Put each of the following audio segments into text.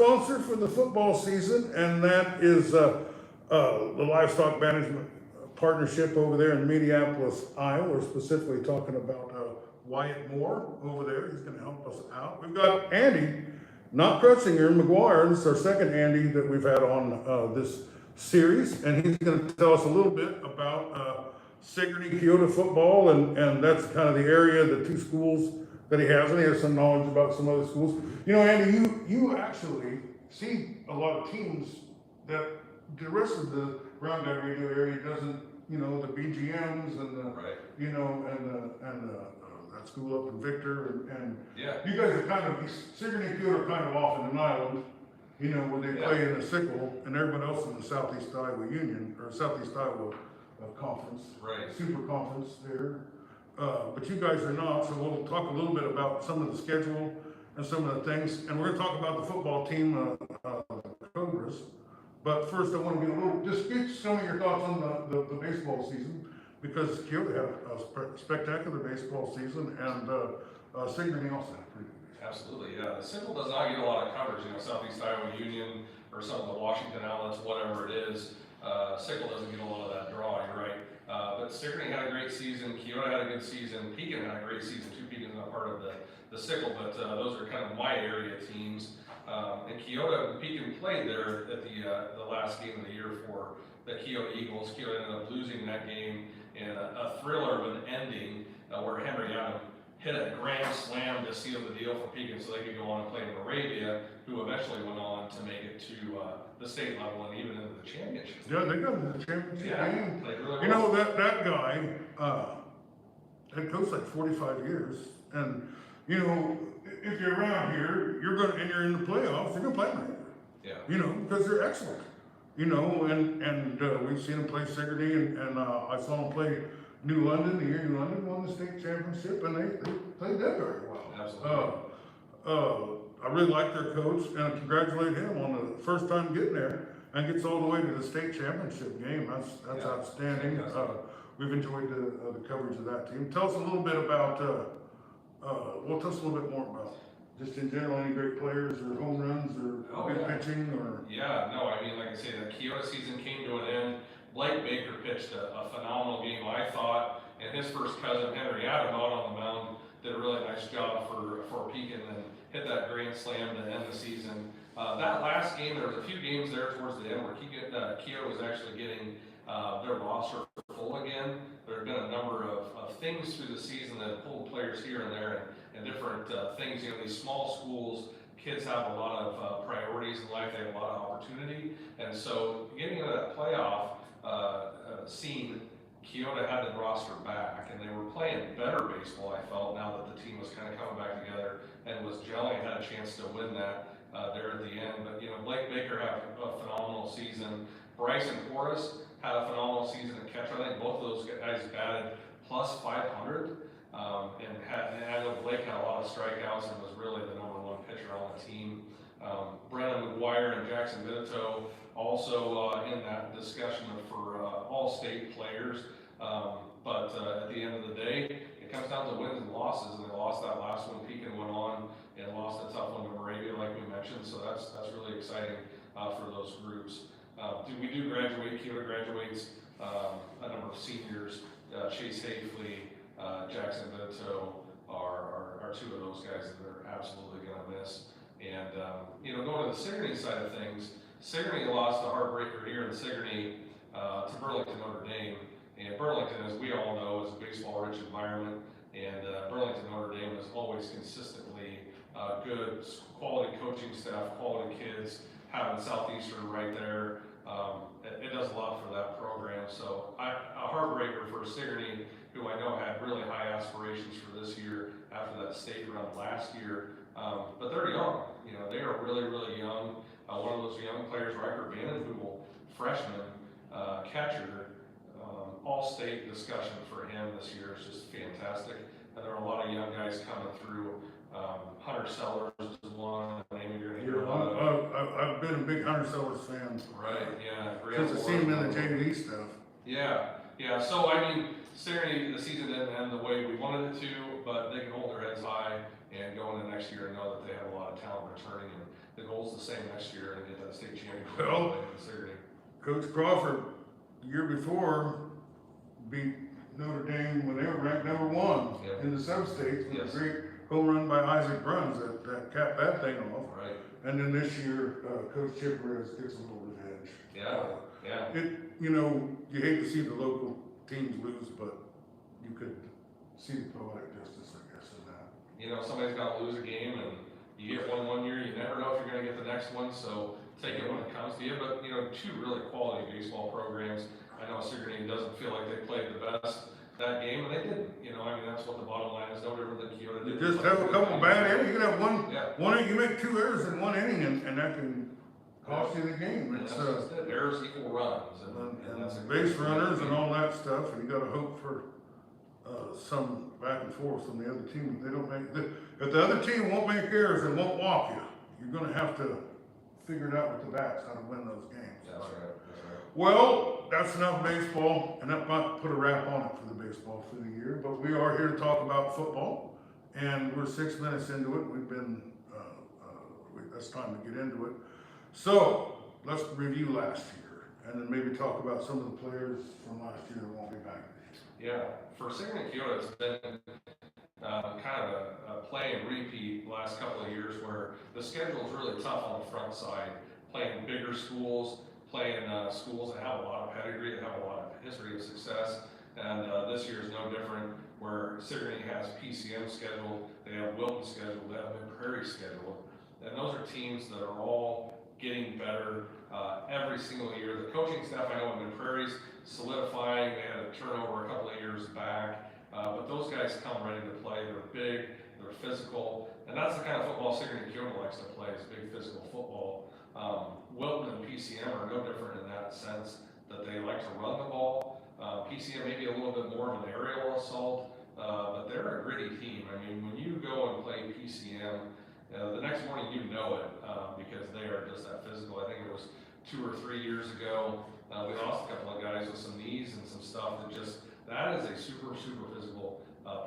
sponsor for the football season, and that is the Livestock Management Partnership over there in Minneapolis, Iowa. We're specifically talking about Wyatt Moore over there. He's going to help us out. We've got Andy, not Krutzinger, McGuire. This is our second Andy that we've had on this series, and he's going to tell us a little bit about Sigourney Keota football, and that's kind of the area, the two schools that he has, and he has some knowledge about some other schools. You know, Andy, you actually see a lot of teams that the rest of the Roundup radio area doesn't. You know, the BGMs and the, right. You know, and that school up in Victor, and yeah. You guys are kind of, Sigourney Keota are kind of off in an island, you know, where they play in the Sickle, and everyone else in the Southeast Iowa Union, or Southeast Iowa Conference. Right. Super conference there. But you guys are not, so we'll talk a little bit about some of the schedule and some of the things, and we're gonna talk about the football team, Cobras. But first I want to just get some of your thoughts on the baseball season, because Keota had a spectacular baseball season, and Sigourney also had a pretty good baseball. Absolutely, yeah. The Sickle does not get a lot of coverage, you know, Southeast Iowa Union or some of the Washington outlets, whatever it is. Sickle doesn't get a lot of that draw, you're right. But Sigourney had a great season, Keota had a good season, Pekin had a great season too. Pekin's not part of the Sickle, but those are kind of my area teams. And Keota, Pekin played there at the last game of the year for the Keota Eagles. Keota ended up losing that game in a thriller of an ending where Henry Adam hit a grand slam to seal the deal for Pekin so they could go on and play in Moravia, who eventually went on to make it to the state level and even into the championship. Yeah, they got into the championship game. Played really well. You know, that guy had coached like 45 years, and you know, if you're around here, and you're in the playoffs, you're gonna play them. Yeah. You know, because they're excellent. You know, and we've seen them play Sigourney, and I saw them play New London. The year New London won the state championship, and they played that very well. Absolutely. I really like their coach, and I congratulate him on the first time getting there and gets all the way to the state championship game. That's outstanding. We've enjoyed the coverage of that team. Tell us a little bit about. Tell us a little bit more about just in general, any great players or home runs or good pitching or. Yeah, no, I mean, like I say, the Keota season came to an end. Blake Baker pitched a phenomenal game, I thought, and his first cousin, Henry Adam, out on the mound, did a really nice job for Pekin and hit that grand slam to end the season. That last game, there was a few games there towards the end where Keota was actually getting their roster full again. There have been a number of things through the season that pulled players here and there and different things. You know, these small schools, kids have a lot of priorities in life, they have a lot of opportunity, and so getting into that playoff scene, Keota had the roster back, and they were playing better baseball, I felt, now that the team was kind of coming back together and was gelling and had a chance to win that there at the end. But, you know, Blake Baker had a phenomenal season. Bryson Porras had a phenomenal season at catcher. I think both of those guys batted plus 500. And I know Blake had a lot of strikeouts and was really the #1 pitcher on the team. Brennan McGuire and Jackson Benito also in that discussion for all-state players. But at the end of the day, it comes down to wins and losses, and they lost that last one. Pekin went on and lost a tough one to Moravia, like we mentioned, so that's really exciting for those groups. We do graduate. Keota graduates a number of seniors. Chase Hafley, Jackson Benito are two of those guys that they're absolutely going to miss. And you know, going to the Sigourney side of things, Sigourney lost a heartbreaker here in Sigourney to Burlington Notre Dame. And Burlington, as we all know, is a baseball-rich environment, and Burlington Notre Dame is always consistently good, quality coaching staff, quality kids, having Southeastern right there. It does a lot for that program. So a heartbreaker for Sigourney, who I know had really high aspirations for this year after that state run last year. But they're young. You know, they are really, really young. One of those young players, Riker Vandenheuvel, freshman catcher, all-state discussion for him this year is just fantastic. And there are a lot of young guys coming through. Hunter Sellers is one name you're going to hear a lot of. I've been a big Hunter Sellers fan. Right, yeah. Since I seen him in the JV stuff. Yeah. So, I mean, Sigourney, the season didn't end the way we wanted it to, but they can hold their heads high and go into next year and know that they have a lot of talent returning, and the goal's the same next year and get that state championship. Well, Considering. Coach Crawford, the year before, beat Notre Dame when they were ranked number 1 in the sub-states with a great home run by Isaac Bruns that capped that thing off. Right. And then this year, Coach Chipper gets a little revenge. Yeah. You hate to see the local teams lose, but you could see the poetic justice, I guess, in that. Somebody's got to lose a game, and you get one year, you never know if you're going to get the next one, so take it when it comes to you. But, two really quality baseball programs. I know Sigourney doesn't feel like they played the best that game, and they didn't. That's what the bottom line is. No different than Kyoto. You just have a couple bad innings. You can have one, you make 2 errors in 1 inning, and that can cost you the game. It's errors equal runs, and that's base runners and all that stuff, and you got to hope for some back and forth from the other team. They don't make if the other team won't make errors and won't walk you, you're going to have to figure it out with the bats how to win those games. That's right. Well, that's enough baseball, and that might put a wrap on it for the baseball for the year. But we are here to talk about football, and we're 6 minutes into it. We've been that's time to get into it. So let's review last year, and then maybe talk about some of the players from last year that won't be back this year. Yeah, for Sigourney Kyoto, it's been kind of a play and repeat the last couple of years where the schedule is really tough on the front side, playing bigger schools, playing schools that have a lot of pedigree, that have a lot of history of success. And this year is no different, where Sigourney has PCM scheduled, they have Wilton scheduled, they have Prairie scheduled. And those are teams that are all getting better every single year. The coaching staff, I know, in Prairie's solidifying. They had a turnover a couple of years back. But those guys come ready to play. They're big, they're physical, and that's the kind of football Sigourney Kyoto likes to play, is big physical football. Wilton and PCM are no different in that sense, that they like to run the ball. PCM may be a little bit more of an aerial assault, but they're a gritty team. I mean, when you go and play PCM, the next morning you know it, because they are just that physical. I think it was 2 or 3 years ago, we lost a couple of guys with some knees and some stuff that is a super physical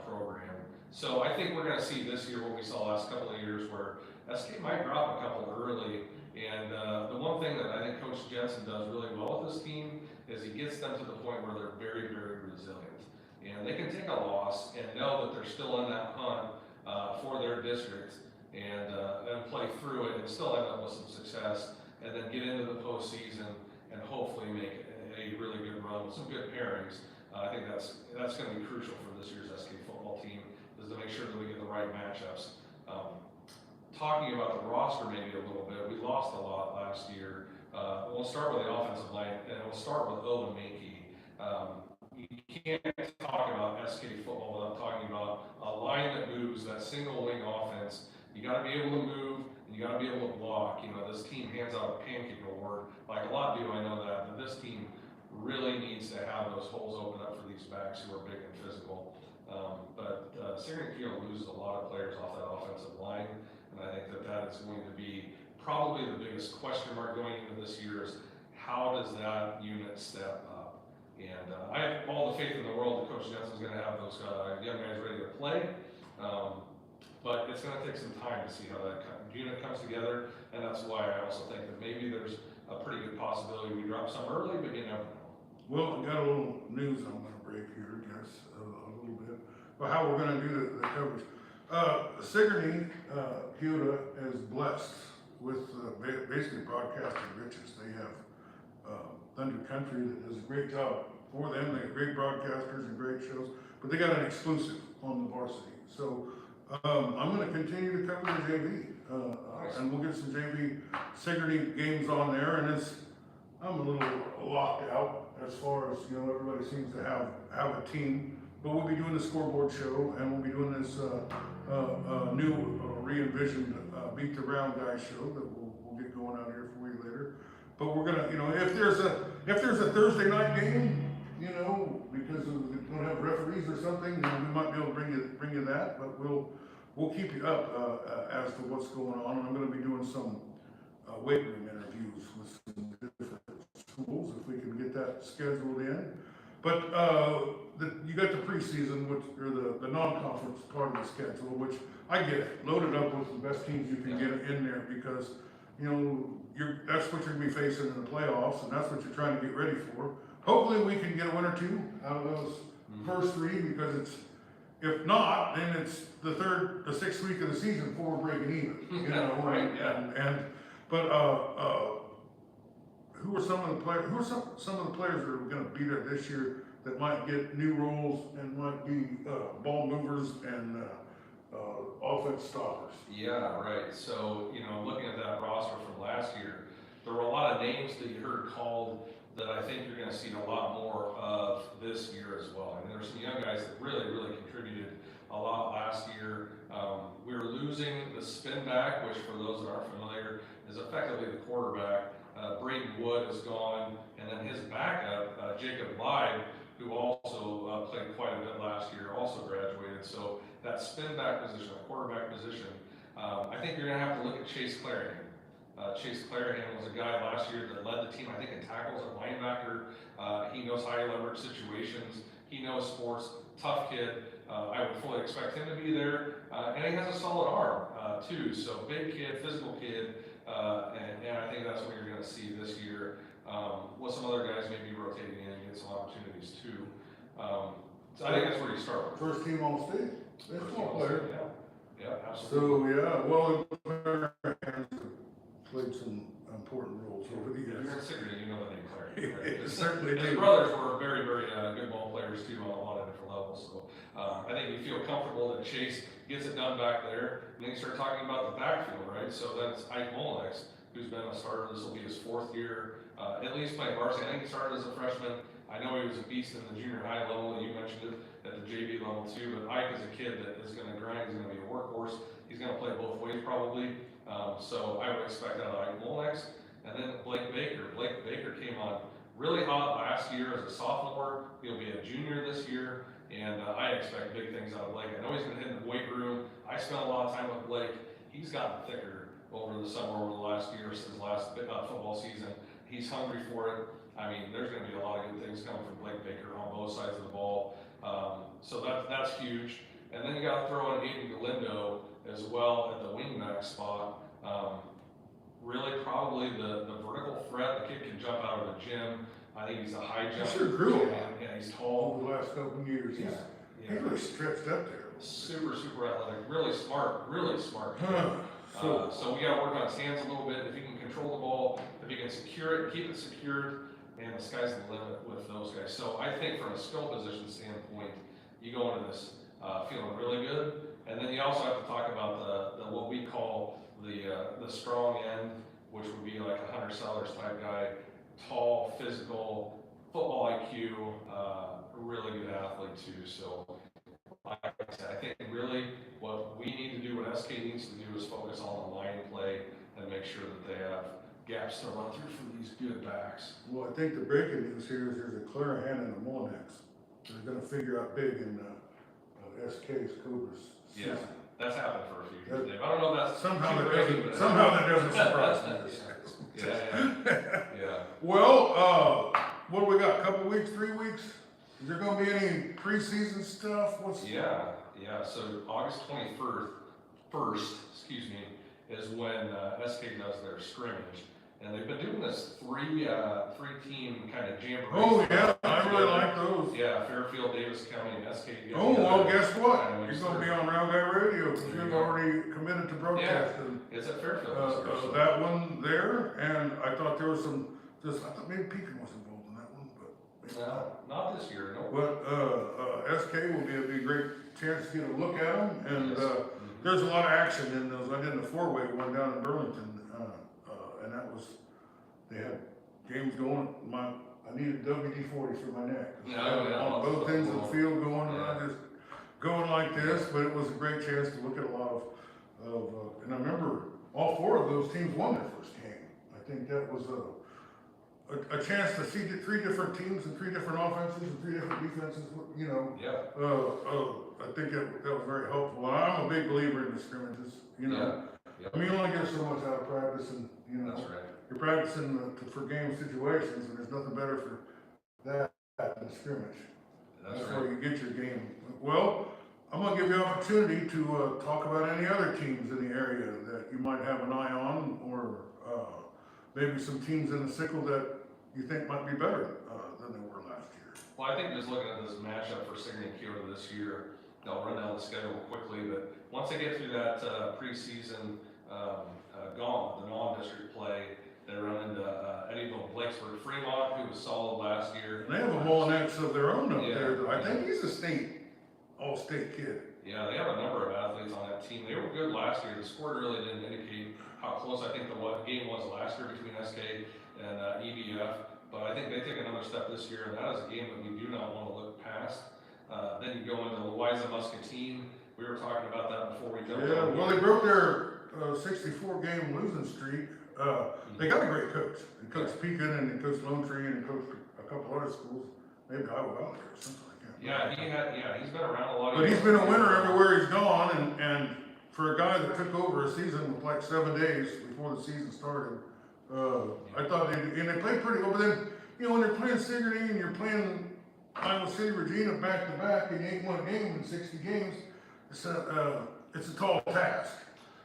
program. So I think we're going to see this year what we saw last couple of years, where SK might drop a couple early. And the one thing that I think Coach Jensen does really well with this team is he gets them to the point where they're very resilient. And they can take a loss and know that they're still in that hunt for their district, and play through it and still end up with some success, and then get into the postseason and hopefully make a really good run with some good pairings. I think that's going to be crucial for this year's SK football team, is to make sure that we get the right matchups. Talking about the roster maybe a little bit, we lost a lot last year. We'll start with the offensive line, and we'll start with Owen Mankey. You can't talk about SK football without talking about a line that moves, that single wing offense. You got to be able to move, and you got to be able to block. This team hands out a pancake award, like a lot do, I know that, but this team really needs to have those holes open up for these backs who are big and physical. But Sigourney Kyoto loses a lot of players off that offensive line, and I think that is going to be probably the biggest question mark going into this year, is how does that unit step up? And I have all the faith in the world that Coach Jensen's going to have those young guys ready to play, but it's going to take some time to see how that unit comes together, and that's why I also think that maybe there's a pretty good possibility we drop some early, but you never know. Well, I got a little news I'm going to break here, I guess, a little bit, but how we're going to do the coverage. Sigourney Kyoto is blessed with basically broadcasting riches. They have Thunder Country that does a great job for them. They have great broadcasters and great shows, but they got an exclusive on the varsity. So I'm going to continue to cover the JV, and we'll get some JV Sigourney games on there. And I'm a little locked out as far as, everybody seems to have a team, but we'll be doing the scoreboard show, and we'll be doing this new re-envisioned Beat the Round Guy show that we'll get going out here for you later. But we're gonna, if there's a Thursday night game, because we don't have referees or something, we might be able to bring you that. But we'll keep you up as to what's going on. And I'm going to be doing some weight room interviews with some different schools if we can get that scheduled in. But, you got the preseason, which, or the non-conference part of the schedule, which I get it, loaded up with the best teams you can get in there because, you know, that's what you're gonna be facing in the playoffs, and that's what you're trying to get ready for. Hopefully, we can get a win or two out of those first three, because if not, then it's the sixth week of the season before we're breaking even, you know? Right, yeah. But, who are some of the players, some of the players that are gonna be there this year that might get new roles and might be, ball movers and, offense stoppers? Yeah, right. So, you know, looking at that roster from last year, there were a lot of names that you heard called that I think you're going to see a lot more of this year as well. And there were some young guys that really contributed a lot last year. We were losing the spin back, which for those that aren't familiar is effectively the quarterback. Braden Wood is gone, and then his backup, Jacob Lyde, who also played quite a bit last year, also graduated. So that spin back position, a quarterback position, I think you're going to have to look at Chase Clarahan. Chase Clarahan was a guy last year that led the team, I think, in tackles at linebacker. He knows high leverage situations. He knows sports. Tough kid. I would fully expect him to be there. And he has a solid arm, too. So big kid, physical kid. And I think that's what you're going to see this year. With some other guys maybe rotating in and get some opportunities, too. So I think that's where you start with. First team all state, baseball player. Yeah, absolutely. So, yeah, well, Clarahan's played some important roles over the If years. you're in Sigourney, you know the name Claire. Right? It certainly His do. brothers were very good ball players too on a lot of different levels. So I think you feel comfortable that Chase gets it done back there. And then you start talking about the backfield, right? So that's Ike Molex, who's been a starter. This will be his fourth year, at least playing varsity. I think he started as a freshman. I know he was a beast in the junior high level. You mentioned it at the JV level too. But Ike is a kid that is going to grind. He's going to be a workhorse. He's going to play both ways probably. So I would expect that out of Molex. And then Blake Baker. Blake Baker came on really hot last year as a sophomore. He'll be a junior this year. And I expect big things out of Blake. I know he's going to hit in the weight room. I spent a lot of time with Blake. He's gotten thicker over the summer, over the last year, since last football season. He's hungry for it. I mean, there's going to be a lot of good things coming from Blake Baker on both sides of the ball. So that's huge. And then you got to throw in Aiden Galindo as well at the wingback spot. Really, probably the vertical threat. The kid can jump out of the gym. I think he's a high jumper. He sure grew a lot. Yeah, he's tall. Over the last couple of years, he's really stretched up there. Super athletic. Really smart kid. So we got to work on his hands a little bit. If he can control the ball, if he can secure it, keep it secured, and the sky's the limit with those guys. So I think from a skill position standpoint, you go into this feeling really good. And then you also have to talk about the what we call the strong end, which would be like a Hunter Sellers type guy, tall, physical, football IQ, really good athlete too. So like I said, I think really what we need to do, what SK needs to do, is focus on the line play and make sure that they have gaps to run through for these good backs. Well, I think the breaking news here is there's a Clarahan and a Molex. They're gonna figure out big in, SK's Cobras season. Yeah, that's happened for a few years, Dave. I don't know if that's Somehow too that crazy, doesn't, but- somehow that doesn't surprise me. Yeah. Well, what do we got, couple weeks, 3 weeks? Is there gonna be any preseason stuff? Yeah. So August 21st, is when SK does their scrimmage. And they've been doing this three-team kind of jamboree. Oh, yeah, I really like those. Yeah, Fairfield, Davis County, and SK. Oh, well, guess what? Kind of You're gonna be on Round Guy Radio, because There you you've go. already committed to broadcasting. It's at Fairfield. this year, so- That one there, and I thought there was some, I thought maybe Pekin was involved in that one, but maybe not. No, not this year, no. But, SK will be a great chance to get a look at them, and, Yes. there's a lot of action in those. I did the four-way one down in Burlington, and that was, they had games going, I needed WD-40 for my neck. Yeah, On both ends of the field going, and I Yeah. just going like this, but it was a great chance to look at a lot of, and I remember all four of those teams won their first game. I think that was a chance to see three different teams and three different offenses and three different defenses, you know. Yeah. I think that was very helpful. I'm a big believer in the scrimmages, you know. Yeah. I mean, you only get so much out of practice, and, you know, That's right. you're practicing for game situations, and there's nothing better for that in the scrimmage. That's That's right. where you get your game. Well, I'm gonna give you an opportunity to, talk about any other teams in the area that you might have an eye on, or, maybe some teams in the sickle that you think might be better, than they were last year. Well, I think just looking at this matchup for Signy and Kyoto this year, they'll run down the schedule quickly, but once they get through that preseason gauntlet, the non-district play, they run into Eddyville, Blacksburg, Fremont, who was solid last year. And they have a Mullinex of their own up Yeah. there. I think he's a all-state kid. Yeah, they have a number of athletes on that team. They were good last year. The score really didn't indicate how close I think the game was last year between SK and EBF. But I think they take another step this year, and that is a game that we do not want to look past. Then you go into Louisa Muscatine. We were talking about that before we jumped Yeah, on. well, they broke their 64-game losing streak. They got a great coach. They coached Pekin and they coached Lone Tree and they coached a couple other schools, maybe Iowa Valley or something like that. He's been around a lot of But years. he's been a winner everywhere he's gone, and for a guy that took over a season with like 7 days before the season started, I thought and they played pretty well. But then, when they're playing Sigourney and you're playing Iowa City, Regina back to back, and you ain't won a game in 60 games, it's a tall task.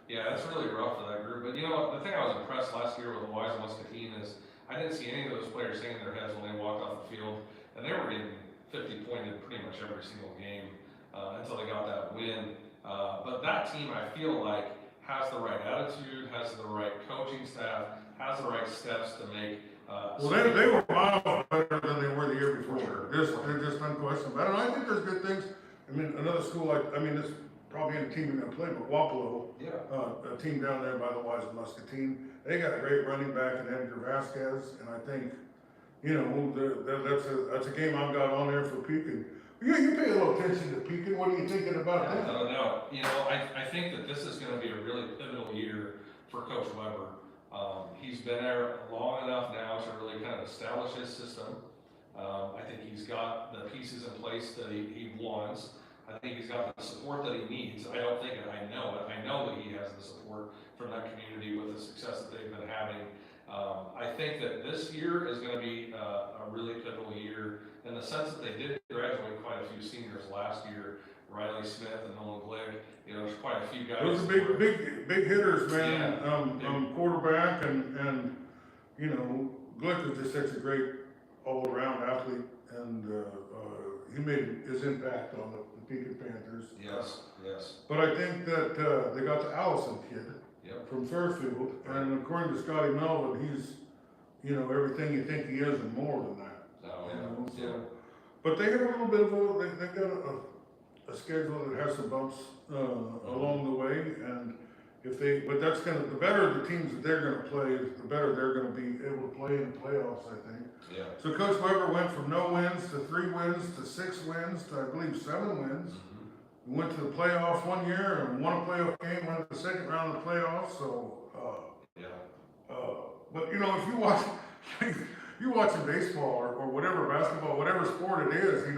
Yeah, that's really rough for that group. But the thing I was impressed last year with Louisa Muscatine is I didn't see any of those players hanging their heads when they walked off the field, and they were getting 50 pointed pretty much every single game until they got that win. But that team, I feel like, has the right attitude, has the right coaching staff, has the right steps to make. Well, they were miles better than they were the year before. They're just unquestionable. And I think there's good things. I mean, another school this probably ain't a team you're gonna play, but Wapello, a team down there by the Wise Muscatine, they got a great running back in Edgar Vasquez, and I think, that's a game I've got on there for Pekin. You pay a little attention to Pekin. What are you thinking about that? I don't know. I think that this is going to be a really pivotal year for Coach Weber. He's been there long enough now to really kind of establish his system. I think he's got the pieces in place that he wants. I think he's got the support that he needs. I don't think, and I know it, I know that he has the support from that community with the success that they've been having. I think that this year is going to be a really pivotal year in the sense that they did graduate quite a few seniors last year. Riley Smith and Nolan Glick, there's quite a few guys. Those are big hitters, man. Quarterback and Glick was just such a great all-around athlete, and he made his impact on the Pekin Panthers. Yes. But I think that they got the Allison kid from Fairfield, and according to Scotty Melvin, he's everything you think he is and more than that. But they got a little bit of they got a schedule that has some bumps along the way, and but that's the better the teams that they're going to play, the better they're going to be able to play in the playoffs, I think. Yeah. So Coach Weber went from no wins to 3 wins to 6 wins to, I believe, 7 wins. We went to the playoffs one year and won a playoff game, went to the second round of the playoffs. So, but if you watch, you're watching baseball or whatever, basketball, whatever sport it is,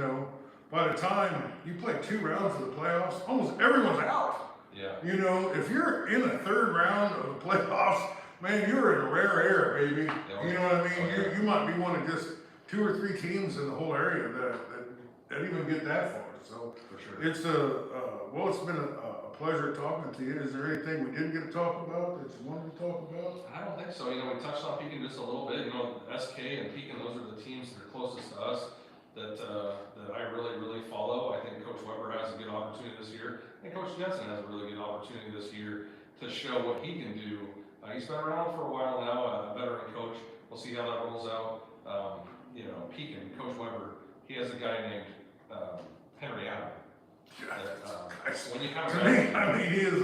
by the time you play 2 rounds of the playoffs, almost everyone's out. Yeah. If you're in the 3rd round of the playoffs, man, you're in a rare air, baby. You know what I mean? You might be one of just 2 or 3 teams in the whole area that even get that far. So For sure. it's it's been a pleasure talking to you. Is there anything we didn't get to talk about that you wanted to talk about? I don't think so. We touched on Pekin just a little bit. SK and Pekin, those are the teams that are closest to us that I really, really follow. I think Coach Weber has a good opportunity this year. I think Coach Jensen has a really good opportunity this year to show what he can do. He's been around for a while now, a veteran coach. We'll see how that rolls out. Pekin, Coach Weber, he has a guy named Henry Adam. When you have he is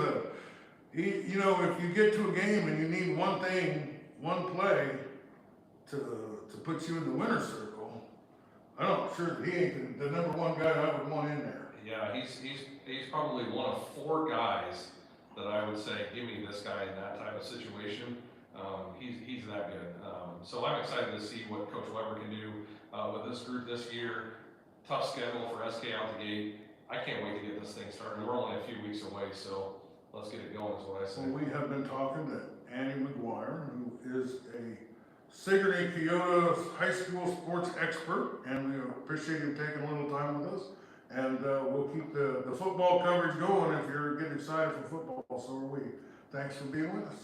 if you get to a game and you need one play to put you in the winner's circle, I'm not sure that he ain't the number 1 guy I would want in there. Yeah, he's probably one of 4 guys that I would say, give me this guy in that type of situation. He's that good. So I'm excited to see what Coach Weber can do with this group this year. Tough schedule for SK out the gate. I can't wait to get this thing started. We're only a few weeks away, so let's get it going is what I say. Well, we have been talking to Annie McGuire, who is a Sigourney Keota's high school sports expert, and we appreciate him taking a little time with us. And we'll keep the football coverage going. If you're getting excited for football, so are we. Thanks for being with us.